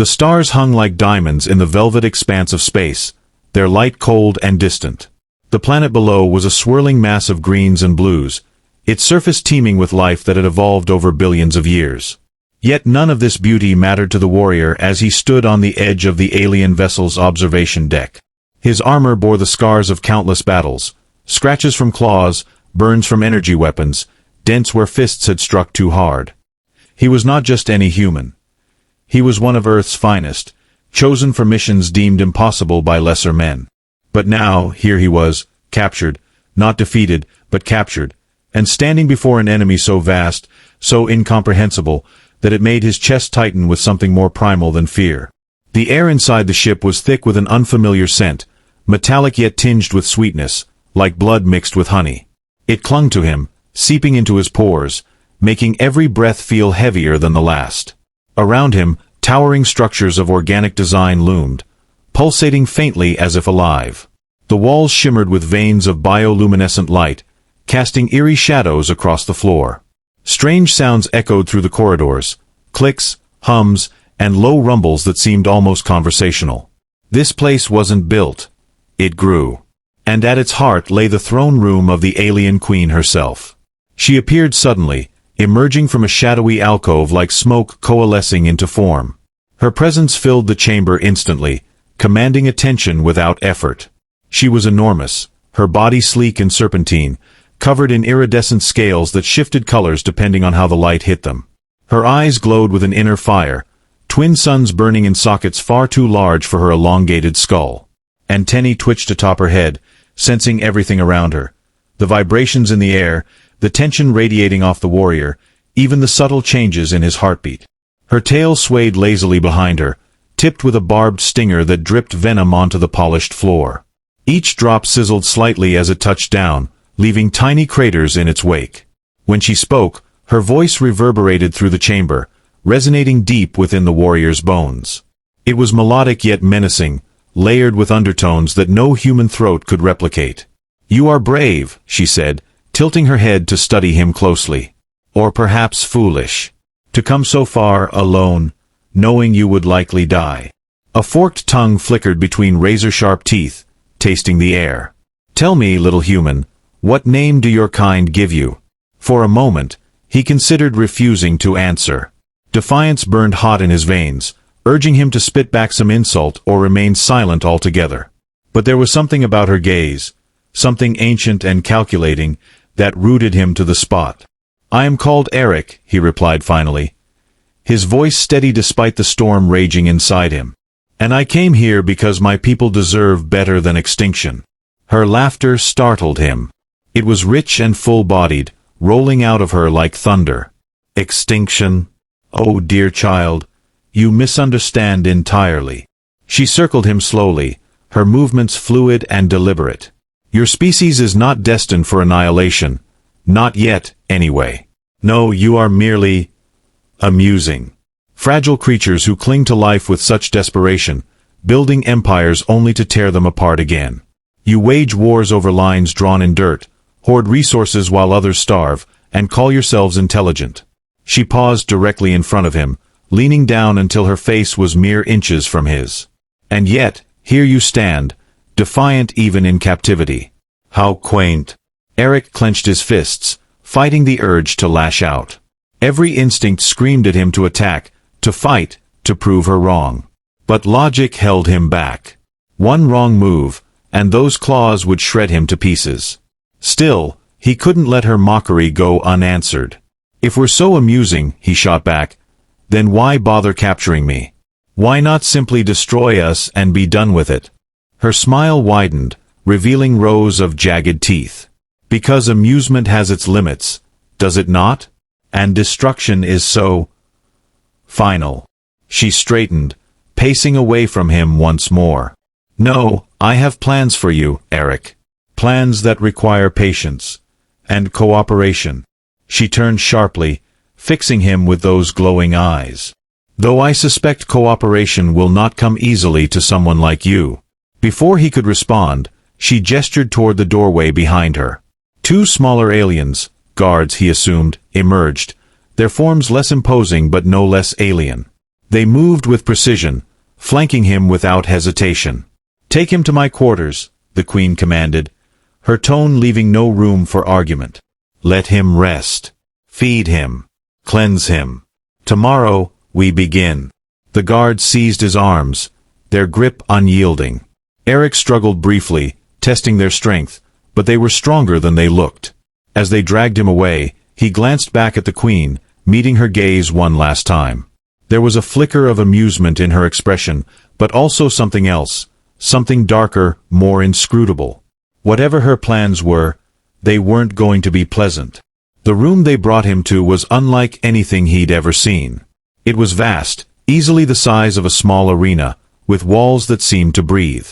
The stars hung like diamonds in the velvet expanse of space, their light cold and distant. The planet below was a swirling mass of greens and blues, its surface teeming with life that had evolved over billions of years. Yet none of this beauty mattered to the warrior as he stood on the edge of the alien vessel's observation deck. His armor bore the scars of countless battles, scratches from claws, burns from energy weapons, dents where fists had struck too hard. He was not just any human. He was one of Earth's finest, chosen for missions deemed impossible by lesser men. But now, here he was, captured, not defeated, but captured, and standing before an enemy so vast, so incomprehensible, that it made his chest tighten with something more primal than fear. The air inside the ship was thick with an unfamiliar scent, metallic yet tinged with sweetness, like blood mixed with honey. It clung to him, seeping into his pores, making every breath feel heavier than the last. Around him, towering structures of organic design loomed, pulsating faintly as if alive. The walls shimmered with veins of bioluminescent light, casting eerie shadows across the floor. Strange sounds echoed through the corridors, clicks, hums, and low rumbles that seemed almost conversational. This place wasn't built, it grew. And at its heart lay the throne room of the alien queen herself. She appeared suddenly, emerging from a shadowy alcove like smoke coalescing into form. Her presence filled the chamber instantly, commanding attention without effort. She was enormous, her body sleek and serpentine, covered in iridescent scales that shifted colors depending on how the light hit them. Her eyes glowed with an inner fire, twin suns burning in sockets far too large for her elongated skull. Antennae twitched atop her head, sensing everything around her. The vibrations in the air, the tension radiating off the warrior, even the subtle changes in his heartbeat. Her tail swayed lazily behind her, tipped with a barbed stinger that dripped venom onto the polished floor. Each drop sizzled slightly as it touched down, leaving tiny craters in its wake. When she spoke, her voice reverberated through the chamber, resonating deep within the warrior's bones. It was melodic yet menacing, layered with undertones that no human throat could replicate. "You are brave," she said, tilting her head to study him closely. "Or perhaps foolish. To come so far alone, knowing you would likely die." A forked tongue flickered between razor-sharp teeth, tasting the air. "Tell me, little human, what name do your kind give you?" For a moment, he considered refusing to answer. Defiance burned hot in his veins, urging him to spit back some insult or remain silent altogether. But there was something about her gaze, something ancient and calculating, that rooted him to the spot. "I am called Aric," he replied finally, his voice steady despite the storm raging inside him. "And I came here because my people deserve better than extinction." Her laughter startled him. It was rich and full-bodied, rolling out of her like thunder. "Extinction? Oh, dear child, you misunderstand entirely." She circled him slowly, her movements fluid and deliberate. "Your species is not destined for annihilation. Not yet, anyway. No, you are merely amusing. Fragile creatures who cling to life with such desperation, building empires only to tear them apart again. You wage wars over lines drawn in dirt, hoard resources while others starve, and call yourselves intelligent." She paused directly in front of him, leaning down until her face was mere inches from his. "And yet, here you stand, defiant even in captivity. How quaint." Aric clenched his fists, fighting the urge to lash out. Every instinct screamed at him to attack, to fight, to prove her wrong. But logic held him back. One wrong move, and those claws would shred him to pieces. Still, he couldn't let her mockery go unanswered. "If we're so amusing," he shot back, "then why bother capturing me? Why not simply destroy us and be done with it?" Her smile widened, revealing rows of jagged teeth. "Because amusement has its limits, does it not? And destruction is so final." She straightened, pacing away from him once more. "No, I have plans for you, Aric. Plans that require patience and cooperation." She turned sharply, fixing him with those glowing eyes. "Though I suspect cooperation will not come easily to someone like you." Before he could respond, she gestured toward the doorway behind her. Two smaller aliens, guards he assumed, emerged, their forms less imposing but no less alien. They moved with precision, flanking him without hesitation. "Take him to my quarters," the queen commanded, her tone leaving no room for argument. "Let him rest. Feed him. Cleanse him. Tomorrow, we begin." The guards seized his arms, their grip unyielding. Aric struggled briefly, testing their strength, but they were stronger than they looked. As they dragged him away, he glanced back at the queen, meeting her gaze one last time. There was a flicker of amusement in her expression, but also something else, something darker, more inscrutable. Whatever her plans were, they weren't going to be pleasant. The room they brought him to was unlike anything he'd ever seen. It was vast, easily the size of a small arena, with walls that seemed to breathe.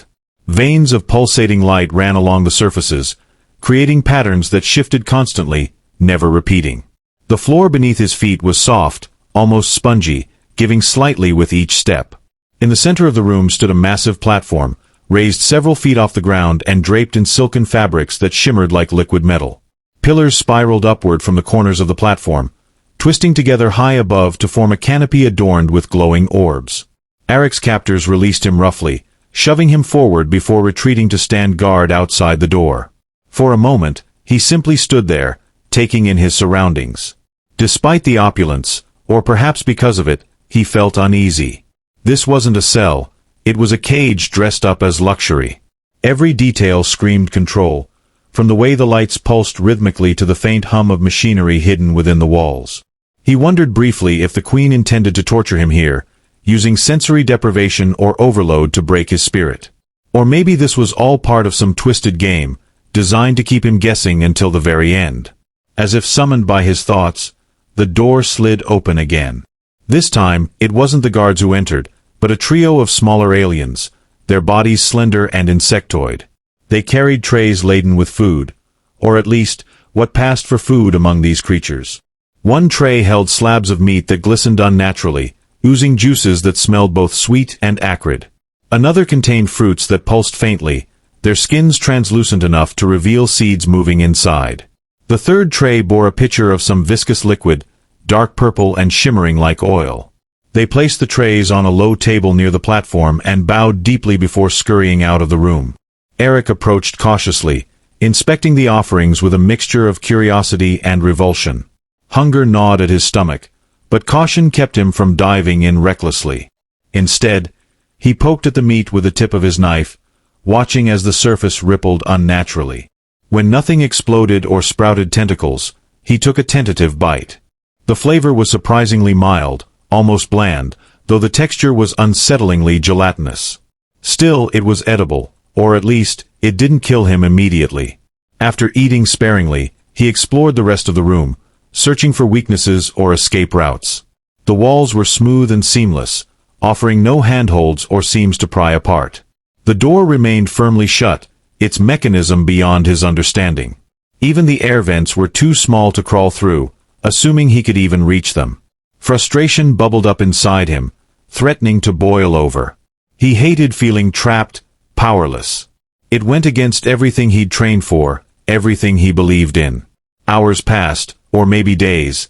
Veins of pulsating light ran along the surfaces, creating patterns that shifted constantly, never repeating. The floor beneath his feet was soft, almost spongy, giving slightly with each step. In the center of the room stood a massive platform, raised several feet off the ground and draped in silken fabrics that shimmered like liquid metal. Pillars spiraled upward from the corners of the platform, twisting together high above to form a canopy adorned with glowing orbs. Aric's captors released him roughly, shoving him forward before retreating to stand guard outside the door. For a moment, he simply stood there, taking in his surroundings. Despite the opulence, or perhaps because of it, he felt uneasy. This wasn't a cell, it was a cage dressed up as luxury. Every detail screamed control, from the way the lights pulsed rhythmically to the faint hum of machinery hidden within the walls. He wondered briefly if the queen intended to torture him here, using sensory deprivation or overload to break his spirit. Or maybe this was all part of some twisted game, designed to keep him guessing until the very end. As if summoned by his thoughts, the door slid open again. This time, it wasn't the guards who entered, but a trio of smaller aliens, their bodies slender and insectoid. They carried trays laden with food, or at least, what passed for food among these creatures. One tray held slabs of meat that glistened unnaturally, oozing juices that smelled both sweet and acrid. Another contained fruits that pulsed faintly, their skins translucent enough to reveal seeds moving inside. The third tray bore a pitcher of some viscous liquid, dark purple and shimmering like oil. They placed the trays on a low table near the platform and bowed deeply before scurrying out of the room. Aric approached cautiously, inspecting the offerings with a mixture of curiosity and revulsion. Hunger gnawed at his stomach, but caution kept him from diving in recklessly. Instead, he poked at the meat with the tip of his knife, watching as the surface rippled unnaturally. When nothing exploded or sprouted tentacles, he took a tentative bite. The flavor was surprisingly mild, almost bland, though the texture was unsettlingly gelatinous. Still, it was edible, or at least, it didn't kill him immediately. After eating sparingly, he explored the rest of the room, searching for weaknesses or escape routes. The walls were smooth and seamless, offering no handholds or seams to pry apart. The door remained firmly shut, its mechanism beyond his understanding. Even the air vents were too small to crawl through, assuming he could even reach them. Frustration bubbled up inside him, threatening to boil over. He hated feeling trapped, powerless. It went against everything he'd trained for, everything he believed in. Hours passed, or maybe days.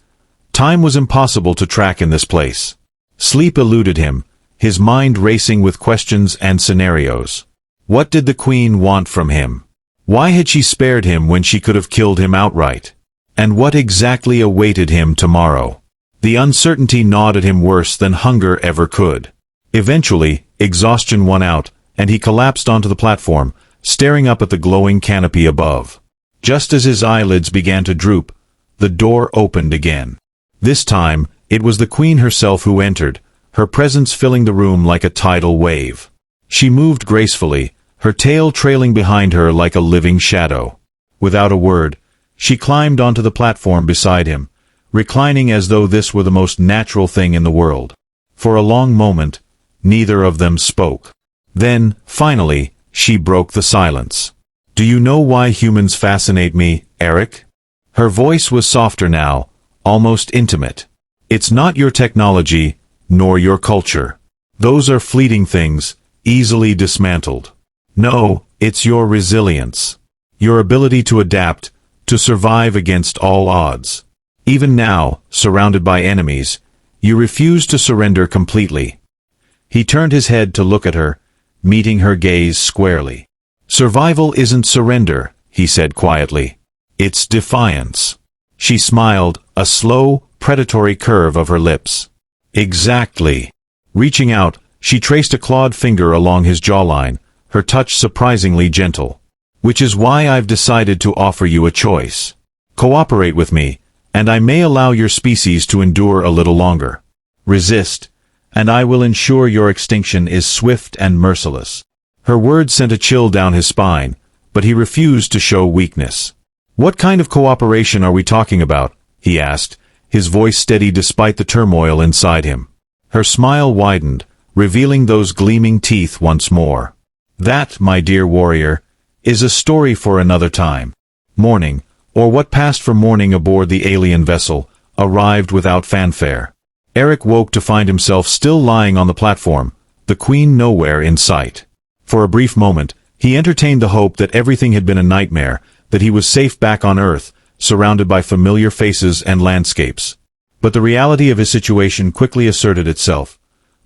Time was impossible to track in this place. Sleep eluded him, his mind racing with questions and scenarios. What did the queen want from him? Why had she spared him when she could have killed him outright? And what exactly awaited him tomorrow? The uncertainty gnawed at him worse than hunger ever could. Eventually, exhaustion won out, and he collapsed onto the platform, staring up at the glowing canopy above. Just as his eyelids began to droop, the door opened again. This time, it was the queen herself who entered, her presence filling the room like a tidal wave. She moved gracefully, her tail trailing behind her like a living shadow. Without a word, she climbed onto the platform beside him, reclining as though this were the most natural thing in the world. For a long moment, neither of them spoke. Then, finally, she broke the silence. "Do you know why humans fascinate me, Aric?" Her voice was softer now, almost intimate. "It's not your technology, nor your culture. Those are fleeting things, easily dismantled. No, it's your resilience. Your ability to adapt, to survive against all odds. Even now, surrounded by enemies, You refuse to surrender completely. He turned his head to look at her, meeting her gaze squarely. Survival isn't surrender, he said quietly. It's defiance. She smiled, a slow, predatory curve of her lips. Exactly. Reaching out, she traced a clawed finger along his jawline, her touch surprisingly gentle. Which is why I've decided to offer you a choice. Cooperate with me, and I may allow your species to endure a little longer. Resist, and I will ensure your extinction is swift and merciless. Her words sent a chill down his spine, but he refused to show weakness. What kind of cooperation are we talking about? He asked, his voice steady despite the turmoil inside him. Her smile widened, revealing those gleaming teeth once more. That, my dear warrior, is a story for another time. Morning, or what passed for morning aboard the alien vessel, arrived without fanfare. Aric woke to find himself still lying on the platform, the Queen nowhere in sight. For a brief moment, he entertained the hope that everything had been a nightmare, that he was safe back on Earth, surrounded by familiar faces and landscapes. But the reality of his situation quickly asserted itself.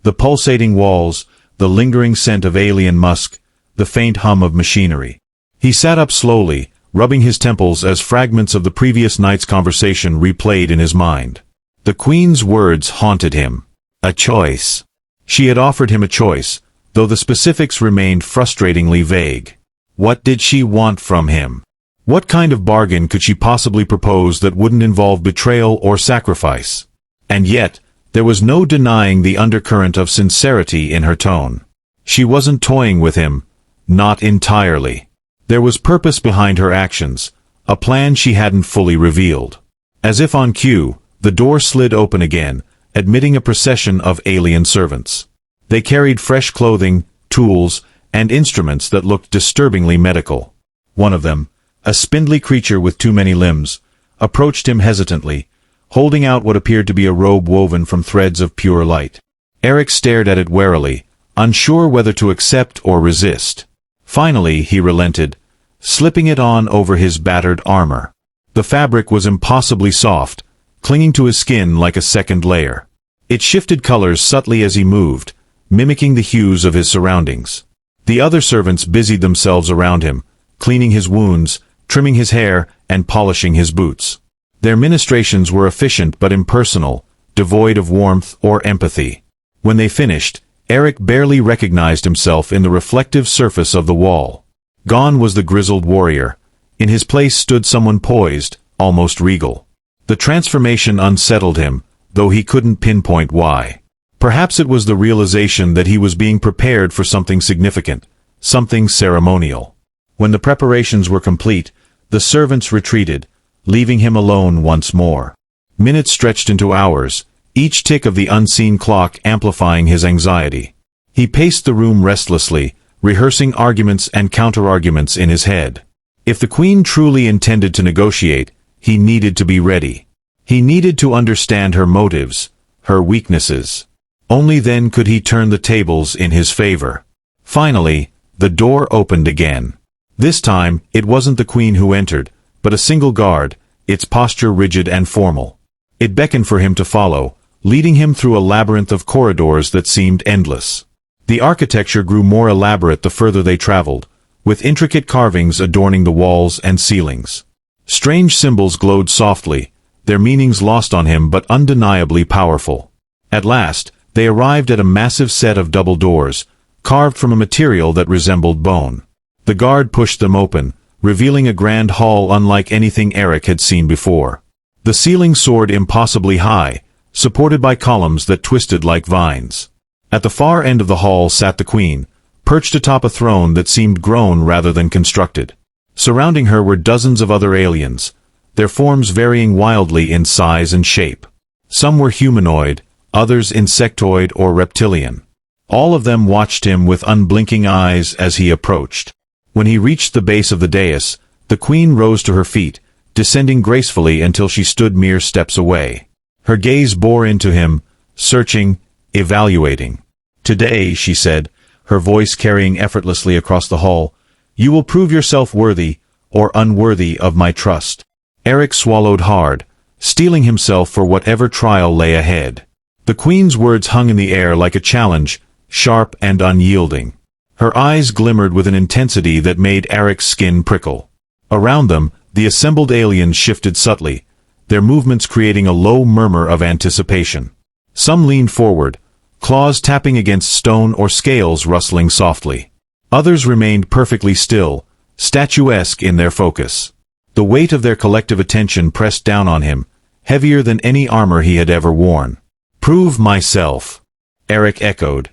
The pulsating walls, the lingering scent of alien musk, the faint hum of machinery. He sat up slowly, rubbing his temples as fragments of the previous night's conversation replayed in his mind. The Queen's words haunted him. A choice. She had offered him a choice, though the specifics remained frustratingly vague. What did she want from him? What kind of bargain could she possibly propose that wouldn't involve betrayal or sacrifice? And yet, there was no denying the undercurrent of sincerity in her tone. She wasn't toying with him. Not entirely. There was purpose behind her actions, a plan she hadn't fully revealed. As if on cue, the door slid open again, admitting a procession of alien servants. They carried fresh clothing, tools, and instruments that looked disturbingly medical. One of them, a spindly creature with too many limbs, approached him hesitantly, holding out what appeared to be a robe woven from threads of pure light. Aric stared at it warily, unsure whether to accept or resist. Finally, he relented, slipping it on over his battered armor. The fabric was impossibly soft, clinging to his skin like a second layer. It shifted colors subtly as he moved, mimicking the hues of his surroundings. The other servants busied themselves around him, cleaning his wounds, trimming his hair, and polishing his boots. Their ministrations were efficient but impersonal, devoid of warmth or empathy. When they finished, Aric barely recognized himself in the reflective surface of the wall. Gone was the grizzled warrior. In his place stood someone poised, almost regal. The transformation unsettled him, though he couldn't pinpoint why. Perhaps it was the realization that he was being prepared for something significant, something ceremonial. When the preparations were complete, the servants retreated, leaving him alone once more. Minutes stretched into hours, each tick of the unseen clock amplifying his anxiety. He paced the room restlessly, rehearsing arguments and counter-arguments in his head. If the Queen truly intended to negotiate, he needed to be ready. He needed to understand her motives, her weaknesses. Only then could he turn the tables in his favor. Finally, the door opened again. This time, it wasn't the Queen who entered, but a single guard, its posture rigid and formal. It beckoned for him to follow, leading him through a labyrinth of corridors that seemed endless. The architecture grew more elaborate the further they traveled, with intricate carvings adorning the walls and ceilings. Strange symbols glowed softly, their meanings lost on him but undeniably powerful. At last, they arrived at a massive set of double doors, carved from a material that resembled bone. The guard pushed them open, revealing a grand hall unlike anything Aric had seen before. The ceiling soared impossibly high, supported by columns that twisted like vines. At the far end of the hall sat the Queen, perched atop a throne that seemed grown rather than constructed. Surrounding her were dozens of other aliens, their forms varying wildly in size and shape. Some were humanoid, others insectoid or reptilian. All of them watched him with unblinking eyes as he approached. When he reached the base of the dais, the Queen rose to her feet, descending gracefully until she stood mere steps away. Her gaze bore into him, searching, evaluating. "Today," she said, her voice carrying effortlessly across the hall, "you will prove yourself worthy, or unworthy of my trust." Aric swallowed hard, steeling himself for whatever trial lay ahead. The queen's words hung in the air like a challenge, sharp and unyielding. Her eyes glimmered with an intensity that made Aric's skin prickle. Around them, the assembled aliens shifted subtly, their movements creating a low murmur of anticipation. Some leaned forward, claws tapping against stone or scales rustling softly. Others remained perfectly still, statuesque in their focus. The weight of their collective attention pressed down on him, heavier than any armor he had ever worn. "Prove myself," Aric echoed,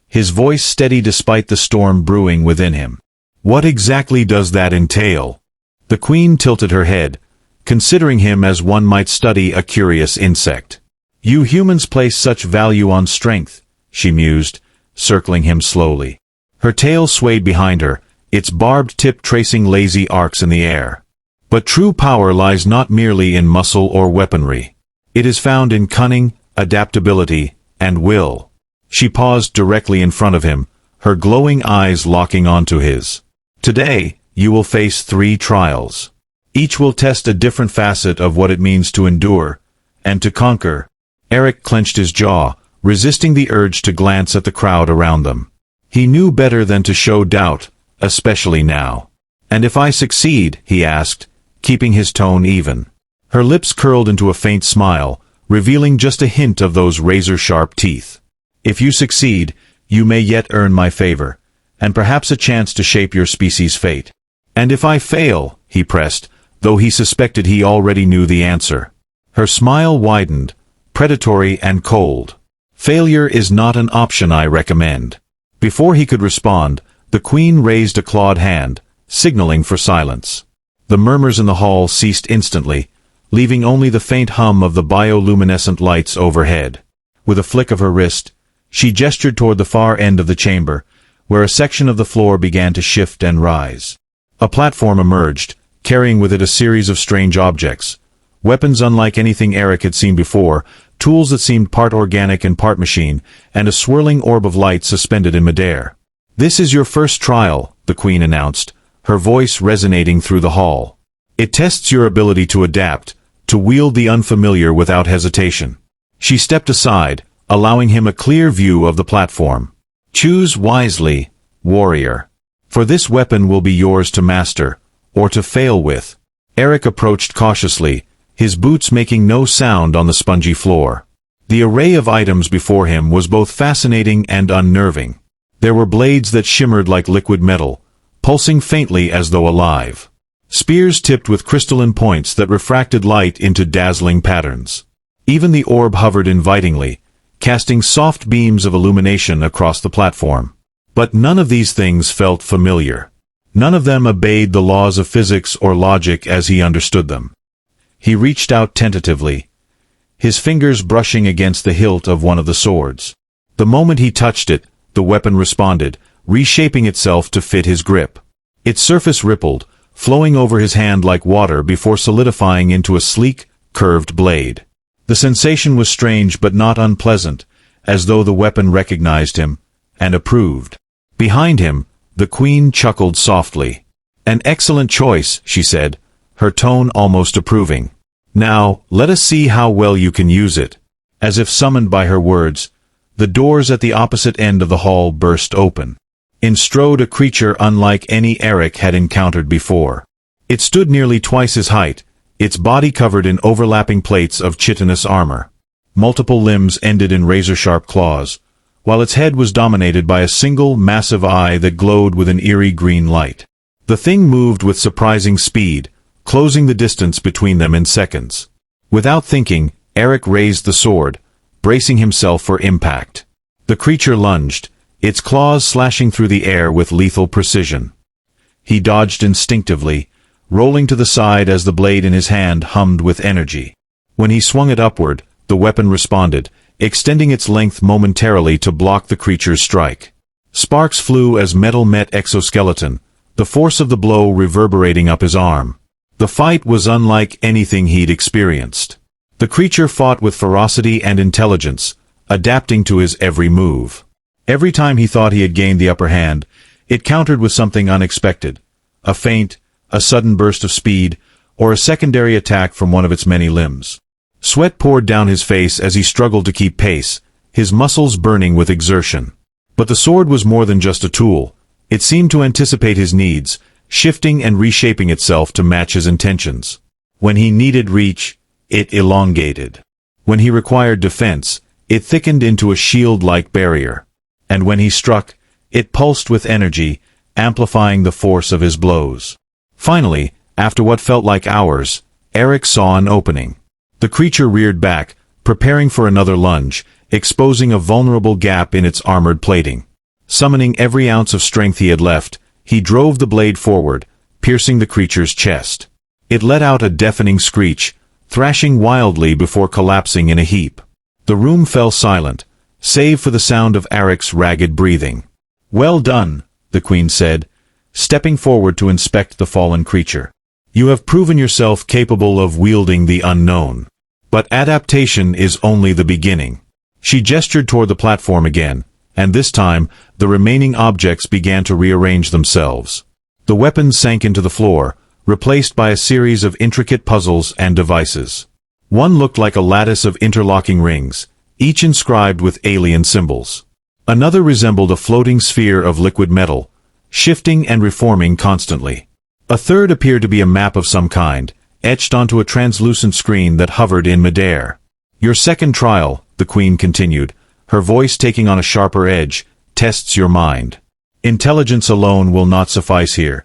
his voice steady despite the storm brewing within him. "What exactly does that entail?" The queen tilted her head, considering him as one might study a curious insect. "You humans place such value on strength," she mused, circling him slowly. Her tail swayed behind her, its barbed tip tracing lazy arcs in the air. "But true power lies not merely in muscle or weaponry. It is found in cunning, adaptability, and will." She paused directly in front of him, her glowing eyes locking onto his. "Today, you will face 3 trials. Each will test a different facet of what it means to endure, and to conquer." Aric clenched his jaw, resisting the urge to glance at the crowd around them. He knew better than to show doubt, especially now. "And if I succeed?" he asked, keeping his tone even. Her lips curled into a faint smile, revealing just a hint of those razor-sharp teeth. "If you succeed, you may yet earn my favor, and perhaps a chance to shape your species' fate." "And if I fail?" he pressed, though he suspected he already knew the answer. Her smile widened, predatory and cold. "Failure is not an option I recommend." Before he could respond, the queen raised a clawed hand, signaling for silence. The murmurs in the hall ceased instantly, leaving only the faint hum of the bioluminescent lights overhead. With a flick of her wrist, she gestured toward the far end of the chamber, where a section of the floor began to shift and rise. A platform emerged, carrying with it a series of strange objects, weapons unlike anything Aric had seen before, tools that seemed part organic and part machine, and a swirling orb of light suspended in midair. "This is your first trial," the queen announced, her voice resonating through the hall. "It tests your ability to adapt, to wield the unfamiliar without hesitation." She stepped aside, allowing him a clear view of the platform. "Choose wisely, warrior. For this weapon will be yours to master, or to fail with." Aric approached cautiously, his boots making no sound on the spongy floor. The array of items before him was both fascinating and unnerving. There were blades that shimmered like liquid metal, pulsing faintly as though alive. Spears tipped with crystalline points that refracted light into dazzling patterns. Even the orb hovered invitingly, casting soft beams of illumination across the platform. But none of these things felt familiar. None of them obeyed the laws of physics or logic as he understood them. He reached out tentatively, his fingers brushing against the hilt of one of the swords. The moment he touched it, the weapon responded, reshaping itself to fit his grip. Its surface rippled, flowing over his hand like water before solidifying into a sleek, curved blade. The sensation was strange but not unpleasant, as though the weapon recognized him, and approved. Behind him, the queen chuckled softly. "An excellent choice," she said, her tone almost approving. "Now, let us see how well you can use it." As if summoned by her words, the doors at the opposite end of the hall burst open. In strode a creature unlike any Aric had encountered before. It stood nearly twice his height, its body covered in overlapping plates of chitinous armor. Multiple limbs ended in razor-sharp claws, while its head was dominated by a single, massive eye that glowed with an eerie green light. The thing moved with surprising speed, closing the distance between them in seconds. Without thinking, Aric raised the sword, bracing himself for impact. The creature lunged, its claws slashing through the air with lethal precision. He dodged instinctively, rolling to the side as the blade in his hand hummed with energy. When he swung it upward, the weapon responded, extending its length momentarily to block the creature's strike. Sparks flew as metal met exoskeleton, the force of the blow reverberating up his arm. The fight was unlike anything he'd experienced. The creature fought with ferocity and intelligence, adapting to his every move. Every time he thought he had gained the upper hand, it countered with something unexpected. A feint, a sudden burst of speed, or a secondary attack from one of its many limbs. Sweat poured down his face as he struggled to keep pace, his muscles burning with exertion. But the sword was more than just a tool. It seemed to anticipate his needs, shifting and reshaping itself to match his intentions. When he needed reach, it elongated. When he required defense, it thickened into a shield-like barrier. And when he struck, it pulsed with energy, amplifying the force of his blows. Finally, after what felt like hours, Aric saw an opening. The creature reared back, preparing for another lunge, exposing a vulnerable gap in its armored plating. Summoning every ounce of strength he had left, he drove the blade forward, piercing the creature's chest. It let out a deafening screech, thrashing wildly before collapsing in a heap. The room fell silent, save for the sound of Aric's ragged breathing. "Well done," the queen said, stepping forward to inspect the fallen creature. "You have proven yourself capable of wielding the unknown. But adaptation is only the beginning." She gestured toward the platform again, and this time, the remaining objects began to rearrange themselves. The weapons sank into the floor, replaced by a series of intricate puzzles and devices. One looked like a lattice of interlocking rings, each inscribed with alien symbols. Another resembled a floating sphere of liquid metal, shifting and reforming constantly. A third appeared to be a map of some kind, etched onto a translucent screen that hovered in midair. "Your second trial," the queen continued, her voice taking on a sharper edge, "tests your mind. Intelligence alone will not suffice here.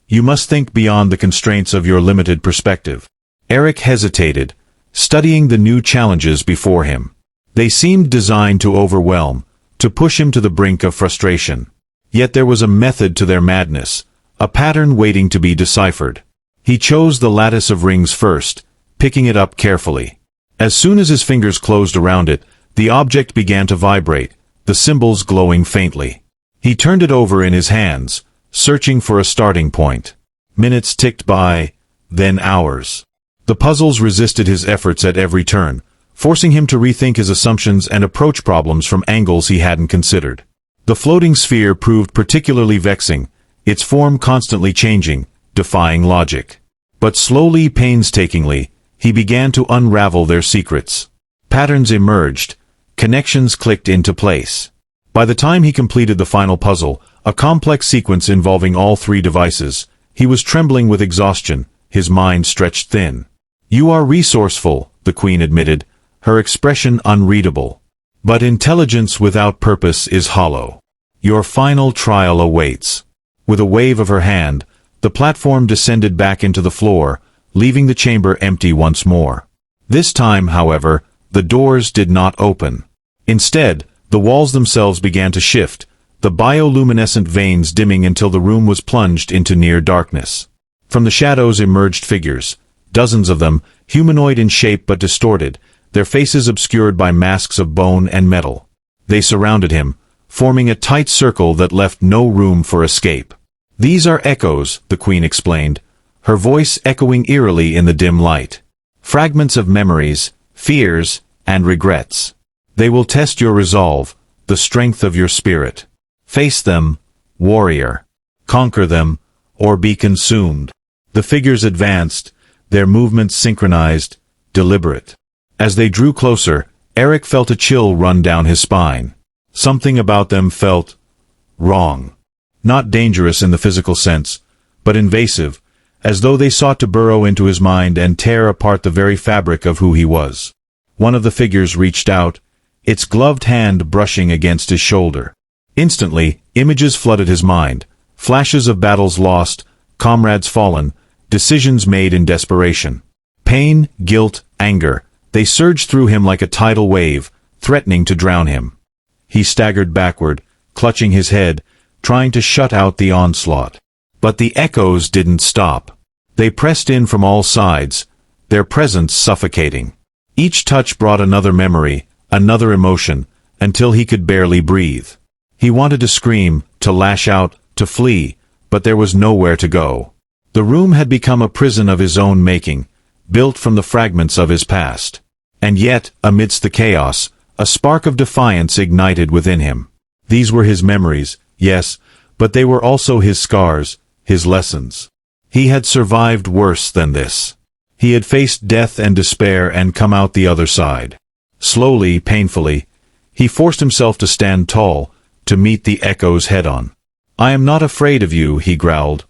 You must think beyond the constraints of your limited perspective." Aric hesitated, studying the new challenges before him. They seemed designed to overwhelm, to push him to the brink of frustration. Yet there was a method to their madness, a pattern waiting to be deciphered. He chose the lattice of rings first, picking it up carefully. As soon as his fingers closed around it, the object began to vibrate, the symbols glowing faintly. He turned it over in his hands, searching for a starting point. Minutes ticked by, then hours. The puzzles resisted his efforts at every turn, forcing him to rethink his assumptions and approach problems from angles he hadn't considered. The floating sphere proved particularly vexing, its form constantly changing, defying logic. But slowly, painstakingly, he began to unravel their secrets. Patterns emerged, connections clicked into place. By the time he completed the final puzzle, a complex sequence involving all three devices, he was trembling with exhaustion, his mind stretched thin. "You are resourceful," the queen admitted, her expression unreadable. "But intelligence without purpose is hollow. Your final trial awaits." With a wave of her hand, the platform descended back into the floor, leaving the chamber empty once more. This time, however, the doors did not open. Instead, the walls themselves began to shift, the bioluminescent veins dimming until the room was plunged into near darkness. From the shadows emerged figures, dozens of them, humanoid in shape but distorted, their faces obscured by masks of bone and metal. They surrounded him, forming a tight circle that left no room for escape. "These are echoes," the queen explained, her voice echoing eerily in the dim light. "Fragments of memories, fears, and regrets. They will test your resolve, the strength of your spirit. Face them, warrior. Conquer them, or be consumed." The figures advanced, their movements synchronized, deliberate. As they drew closer, Aric felt a chill run down his spine. Something about them felt wrong. Not dangerous in the physical sense, but invasive, as though they sought to burrow into his mind and tear apart the very fabric of who he was. One of the figures reached out, its gloved hand brushing against his shoulder. Instantly, images flooded his mind, flashes of battles lost, comrades fallen, decisions made in desperation. Pain, guilt, anger, they surged through him like a tidal wave, threatening to drown him. He staggered backward, clutching his head, trying to shut out the onslaught. But the echoes didn't stop. They pressed in from all sides, their presence suffocating. Each touch brought another memory, another emotion, until he could barely breathe. He wanted to scream, to lash out, to flee, but there was nowhere to go. The room had become a prison of his own making, built from the fragments of his past. And yet, amidst the chaos, a spark of defiance ignited within him. These were his memories, yes, but they were also his scars, his lessons. He had survived worse than this. He had faced death and despair and come out the other side. Slowly, painfully, he forced himself to stand tall, to meet the echoes head-on. "I am not afraid of you," he growled,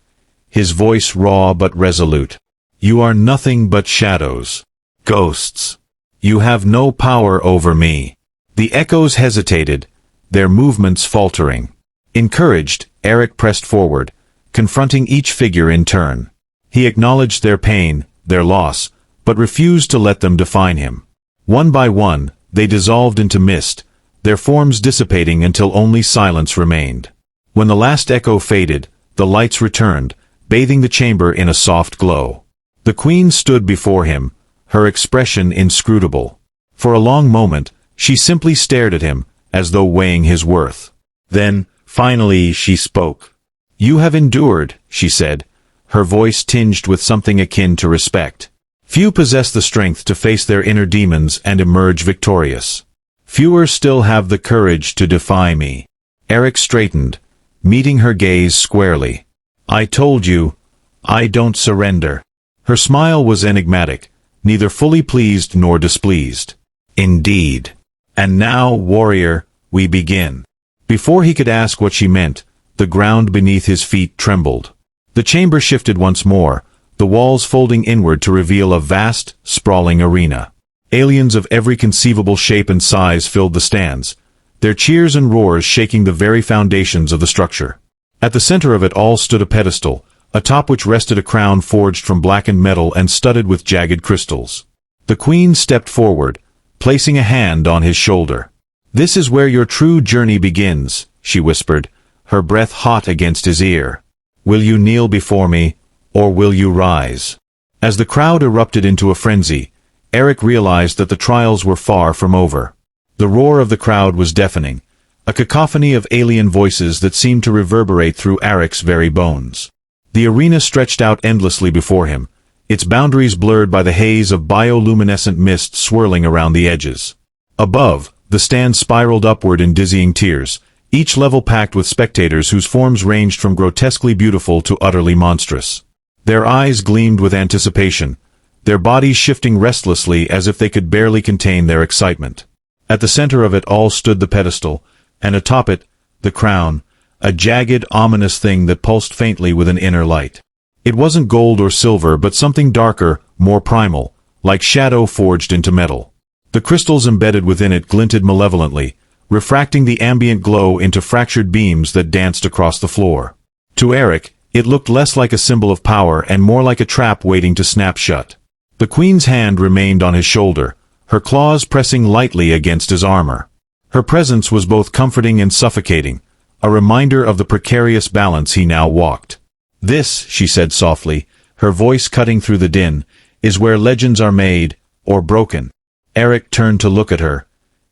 his voice raw but resolute. "You are nothing but shadows. Ghosts. You have no power over me." The echoes hesitated, their movements faltering. Encouraged, Aric pressed forward, confronting each figure in turn. He acknowledged their pain, their loss, but refused to let them define him. One by one, they dissolved into mist, their forms dissipating until only silence remained. When the last echo faded, the lights returned, bathing the chamber in a soft glow. The queen stood before him, her expression inscrutable. For a long moment, she simply stared at him, as though weighing his worth. Then, finally, she spoke. "You have endured," she said, her voice tinged with something akin to respect. "Few possess the strength to face their inner demons and emerge victorious. Fewer still have the courage to defy me." Aric straightened, meeting her gaze squarely. "I told you, I don't surrender." Her smile was enigmatic, neither fully pleased nor displeased. "Indeed. And now, warrior, we begin." Before he could ask what she meant, the ground beneath his feet trembled. The chamber shifted once more, the walls folding inward to reveal a vast, sprawling arena. Aliens of every conceivable shape and size filled the stands, their cheers and roars shaking the very foundations of the structure. At the center of it all stood a pedestal, atop which rested a crown forged from blackened metal and studded with jagged crystals. The queen stepped forward, placing a hand on his shoulder. "This is where your true journey begins," she whispered, her breath hot against his ear. "Will you kneel before me, or will you rise?" As the crowd erupted into a frenzy, Aric realized that the trials were far from over. The roar of the crowd was deafening, a cacophony of alien voices that seemed to reverberate through Aric's very bones. The arena stretched out endlessly before him, its boundaries blurred by the haze of bioluminescent mist swirling around the edges. Above, the stand spiraled upward in dizzying tiers, each level packed with spectators whose forms ranged from grotesquely beautiful to utterly monstrous. Their eyes gleamed with anticipation, their bodies shifting restlessly as if they could barely contain their excitement. At the center of it all stood the pedestal, and atop it, the crown, a jagged, ominous thing that pulsed faintly with an inner light. It wasn't gold or silver but something darker, more primal, like shadow forged into metal. The crystals embedded within it glinted malevolently, refracting the ambient glow into fractured beams that danced across the floor. To Aric, it looked less like a symbol of power and more like a trap waiting to snap shut. The queen's hand remained on his shoulder, her claws pressing lightly against his armor. Her presence was both comforting and suffocating, a reminder of the precarious balance he now walked. "This," she said softly, her voice cutting through the din, "is where legends are made, or broken." Aric turned to look at her,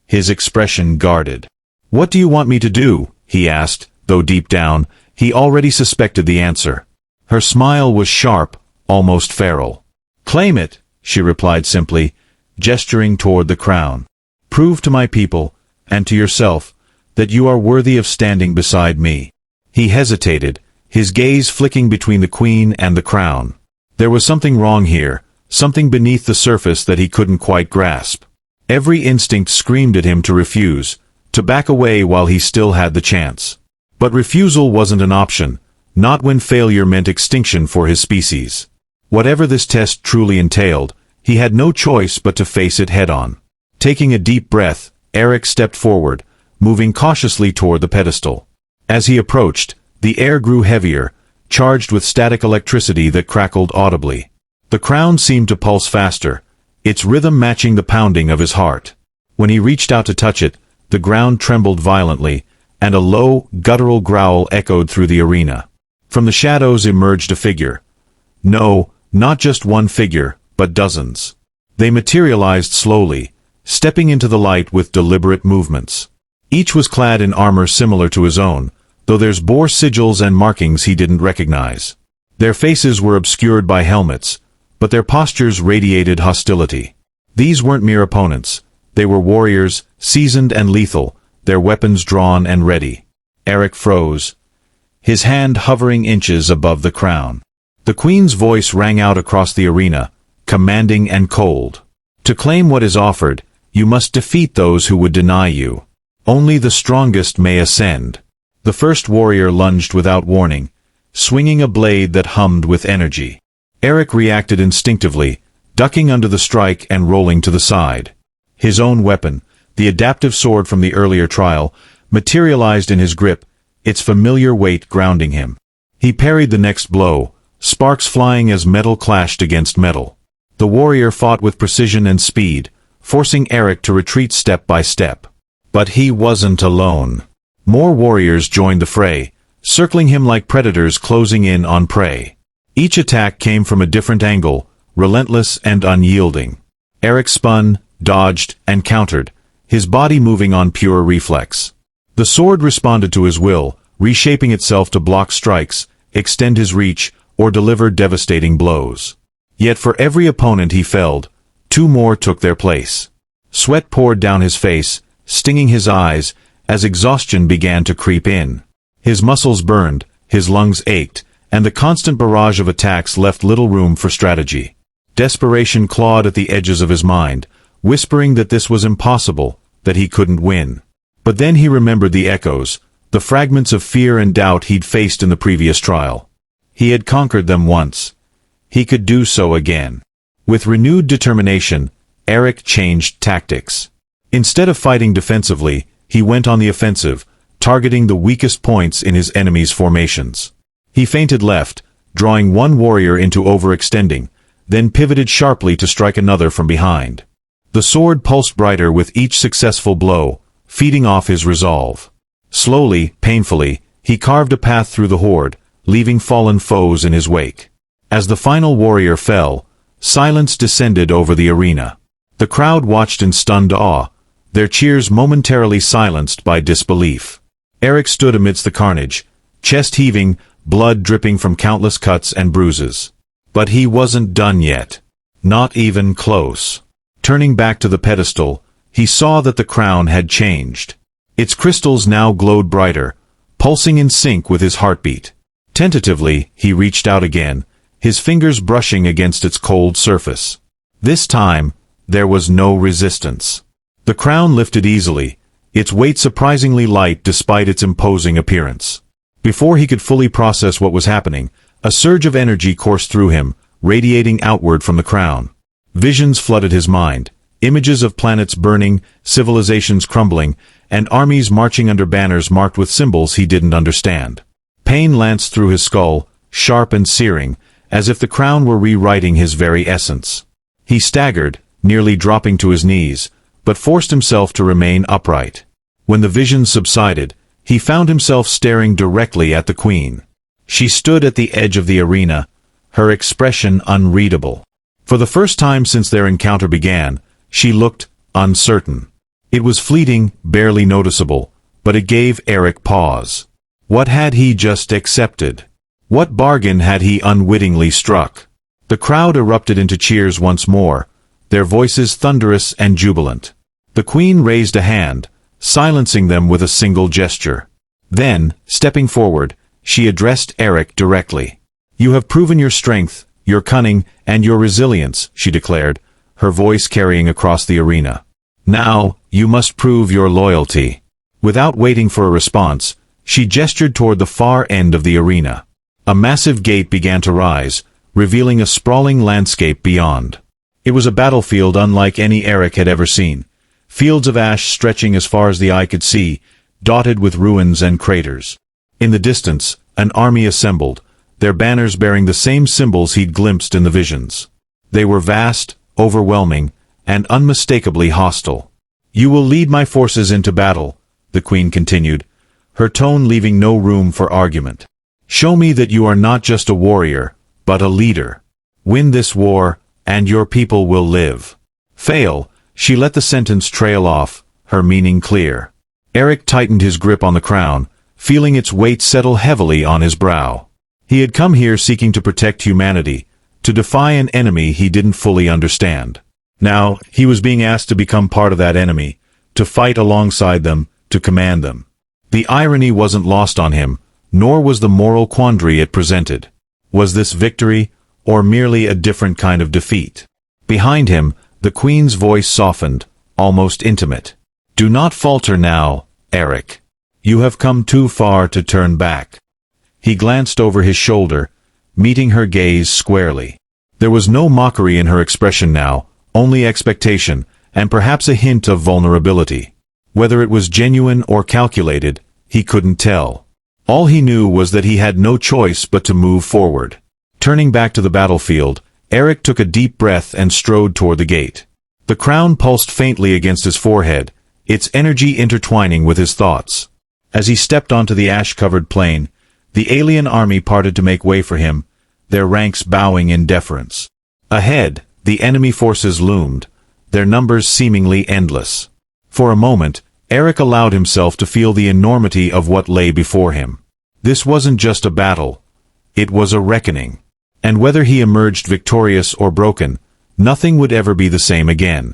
his expression guarded. "What do you want me to do?" he asked, though deep down, he already suspected the answer. Her smile was sharp, almost feral. "Claim it," she replied simply, gesturing toward the crown. "Prove to my people, and to yourself, that you are worthy of standing beside me." He hesitated, his gaze flicking between the queen and the crown. There was something wrong here, something beneath the surface that he couldn't quite grasp. Every instinct screamed at him to refuse, to back away while he still had the chance. But refusal wasn't an option, not when failure meant extinction for his species. Whatever this test truly entailed, he had no choice but to face it head-on. Taking a deep breath, Aric stepped forward, moving cautiously toward the pedestal. As he approached, the air grew heavier, charged with static electricity that crackled audibly. The crown seemed to pulse faster, its rhythm matching the pounding of his heart. When he reached out to touch it, the ground trembled violently, and a low, guttural growl echoed through the arena. From the shadows emerged a figure. No, not just one figure, but dozens. They materialized slowly, stepping into the light with deliberate movements. Each was clad in armor similar to his own, though theirs bore sigils and markings he didn't recognize. Their faces were obscured by helmets, but their postures radiated hostility. These weren't mere opponents. They were warriors, seasoned and lethal, their weapons drawn and ready. Aric froze, his hand hovering inches above the crown. The queen's voice rang out across the arena, commanding and cold. To claim what is offered, you must defeat those who would deny you. Only the strongest may ascend. The first warrior lunged without warning, swinging a blade that hummed with energy. Aric reacted instinctively, ducking under the strike and rolling to the side. His own weapon, the adaptive sword from the earlier trial, materialized in his grip, its familiar weight grounding him. He parried the next blow, sparks flying as metal clashed against metal. The warrior fought with precision and speed, forcing Aric to retreat step by step. But he wasn't alone. More warriors joined the fray, circling him like predators closing in on prey. Each attack came from a different angle, relentless and unyielding. Aric spun, dodged, and countered, his body moving on pure reflex. The sword responded to his will, reshaping itself to block strikes, extend his reach, or deliver devastating blows. Yet for every opponent he felled, two more took their place. Sweat poured down his face, stinging his eyes, as exhaustion began to creep in. His muscles burned, his lungs ached, and the constant barrage of attacks left little room for strategy. Desperation clawed at the edges of his mind, whispering that this was impossible, that he couldn't win. But then he remembered the echoes, the fragments of fear and doubt he'd faced in the previous trial. He had conquered them once. He could do so again. With renewed determination, Aric changed tactics. Instead of fighting defensively, he went on the offensive, targeting the weakest points in his enemy's formations. He feinted left, drawing one warrior into overextending, then pivoted sharply to strike another from behind. The sword pulsed brighter with each successful blow, feeding off his resolve. Slowly, painfully, he carved a path through the horde, leaving fallen foes in his wake. As the final warrior fell, silence descended over the arena. The crowd watched in stunned awe, their cheers momentarily silenced by disbelief. Aric stood amidst the carnage, chest heaving, blood dripping from countless cuts and bruises. But he wasn't done yet. Not even close. Turning back to the pedestal, he saw that the crown had changed. Its crystals now glowed brighter, pulsing in sync with his heartbeat. Tentatively, he reached out again, his fingers brushing against its cold surface. This time, there was no resistance. The crown lifted easily, its weight surprisingly light despite its imposing appearance. Before he could fully process what was happening, a surge of energy coursed through him, radiating outward from the crown. Visions flooded his mind, images of planets burning, civilizations crumbling, and armies marching under banners marked with symbols he didn't understand. Pain lanced through his skull, sharp and searing, as if the crown were rewriting his very essence. He staggered, nearly dropping to his knees, but forced himself to remain upright. When the visions subsided, he found himself staring directly at the queen. She stood at the edge of the arena, her expression unreadable. For the first time since their encounter began, she looked uncertain. It was fleeting, barely noticeable, but it gave Aric pause. What had he just accepted? What bargain had he unwittingly struck? The crowd erupted into cheers once more, their voices thunderous and jubilant. The queen raised a hand, silencing them with a single gesture. Then, stepping forward, she addressed Aric directly. "You have proven your strength, your cunning, and your resilience," she declared, her voice carrying across the arena. "Now, you must prove your loyalty." Without waiting for a response, she gestured toward the far end of the arena. A massive gate began to rise, revealing a sprawling landscape beyond. It was a battlefield unlike any Aric had ever seen. Fields of ash stretching as far as the eye could see, dotted with ruins and craters. In the distance, an army assembled, their banners bearing the same symbols he'd glimpsed in the visions. They were vast, overwhelming, and unmistakably hostile. "You will lead my forces into battle," the queen continued, her tone leaving no room for argument. "Show me that you are not just a warrior, but a leader. Win this war, and your people will live. Fail." She let the sentence trail off, her meaning clear. Aric tightened his grip on the crown, feeling its weight settle heavily on his brow. He had come here seeking to protect humanity, to defy an enemy he didn't fully understand. Now, he was being asked to become part of that enemy, to fight alongside them, to command them. The irony wasn't lost on him, nor was the moral quandary it presented. Was this victory, or merely a different kind of defeat? Behind him, the Queen's voice softened, almost intimate. "Do not falter now, Aric. You have come too far to turn back." He glanced over his shoulder, meeting her gaze squarely. There was no mockery in her expression now, only expectation, and perhaps a hint of vulnerability. Whether it was genuine or calculated, he couldn't tell. All he knew was that he had no choice but to move forward. Turning back to the battlefield, Aric took a deep breath and strode toward the gate. The crown pulsed faintly against his forehead, its energy intertwining with his thoughts. As he stepped onto the ash-covered plain, the alien army parted to make way for him, their ranks bowing in deference. Ahead, the enemy forces loomed, their numbers seemingly endless. For a moment, Aric allowed himself to feel the enormity of what lay before him. This wasn't just a battle, it was a reckoning. And whether he emerged victorious or broken, nothing would ever be the same again.